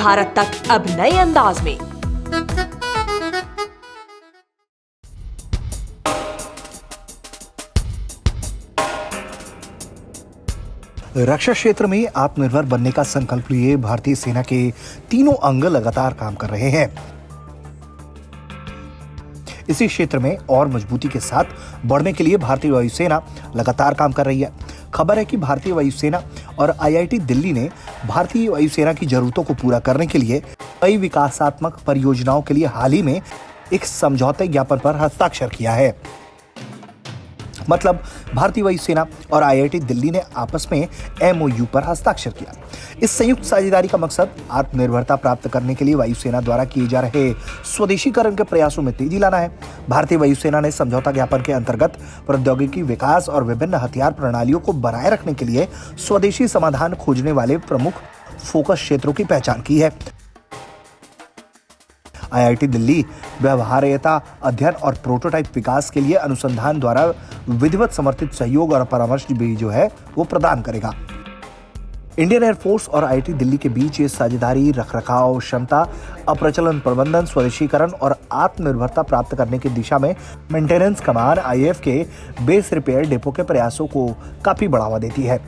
भारत तक अब नए अंदाज में। रक्षा क्षेत्र में आत्मनिर्भर बनने का संकल्प लिए भारतीय सेना के तीनों अंग लगातार काम कर रहे हैं। इसी क्षेत्र में और मजबूती के साथ बढ़ने के लिए भारतीय वायुसेना लगातार काम कर रही है। खबर है कि भारतीय वायुसेना और आईआईटी दिल्ली ने भारतीय वायुसेना की जरूरतों को पूरा करने के लिए कई विकासात्मक परियोजनाओं के लिए हाल ही में एक समझौते ज्ञापन पर हस्ताक्षर किया है। मतलब भारतीय वायुसेना और आईआईटी दिल्ली ने आपस में एमओयू पर हस्ताक्षर किया। इस संयुक्त साझेदारी का मकसद आत्मनिर्भरता प्राप्त करने के लिए वायुसेना द्वारा किए जा रहे स्वदेशीकरण के प्रयासों में तेजी लाना है। भारतीय वायुसेना ने समझौता ज्ञापन के अंतर्गत प्रौद्योगिकी विकास और विभिन्न हथियार प्रणालियों को बनाए रखने के लिए स्वदेशी समाधान खोजने वाले प्रमुख फोकस क्षेत्रों की पहचान की है। आईआईटी दिल्ली व्यवहार्यता अध्ययन और प्रोटोटाइप विकास के लिए अनुसंधान द्वारा विधिवत समर्थित सहयोग और परामर्श भी वो प्रदान करेगा। इंडियन एयरफोर्स और आईआईटी दिल्ली के बीच ये साझेदारी रखरखाव क्षमता, अप्रचलन प्रबंधन, स्वदेशीकरण और आत्मनिर्भरता प्राप्त करने की दिशा में मेंटेनेंस कमान आईएफ के बेस रिपेयर डिपो के प्रयासों को काफी बढ़ावा देती है।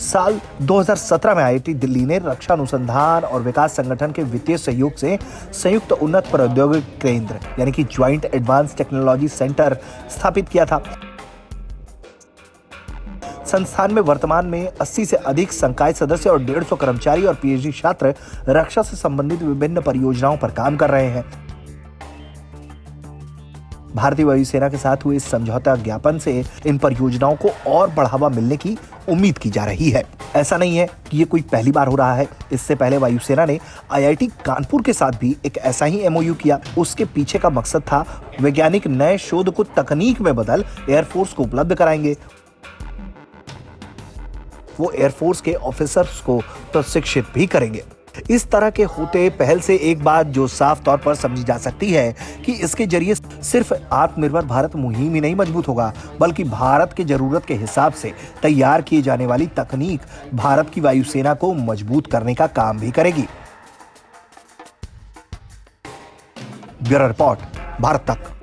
साल 2017 में आईआईटी दिल्ली ने रक्षा अनुसंधान और विकास संगठन के वित्तीय सहयोग से संयुक्त उन्नत प्रौद्योगिक केंद्र यानी कि ज्वाइंट एडवांस टेक्नोलॉजी सेंटर स्थापित किया था। संस्थान में वर्तमान में 80 से अधिक संकाय सदस्य और 150 कर्मचारी और पीएचडी छात्र रक्षा से संबंधित विभिन्न परियोजनाओं पर काम कर रहे हैं। भारतीय वायुसेना के साथ हुए इस समझौता ज्ञापन से इन परियोजनाओं को और बढ़ावा मिलने की उम्मीद की जा रही है। ऐसा नहीं है कि ये कोई पहली बार हो रहा है। इससे पहले वायुसेना ने आईआईटी कानपुर के साथ भी एक ऐसा ही एमओयू किया। उसके पीछे का मकसद था वैज्ञानिक नए शोध को तकनीक में बदल एयरफोर्स को उपलब्ध कराएंगे। वो एयरफोर्स के ऑफिसर्स को प्रशिक्षित भी करेंगे। इस तरह के होते पहल से एक बात जो साफ तौर पर समझी जा सकती है कि इसके जरिए सिर्फ आत्मनिर्भर भारत मुहिम ही नहीं मजबूत होगा, बल्कि भारत की जरूरत के हिसाब से तैयार किए जाने वाली तकनीक भारत की वायुसेना को मजबूत करने का काम भी करेगी। ब्यूरो रिपोर्ट, भारत तक।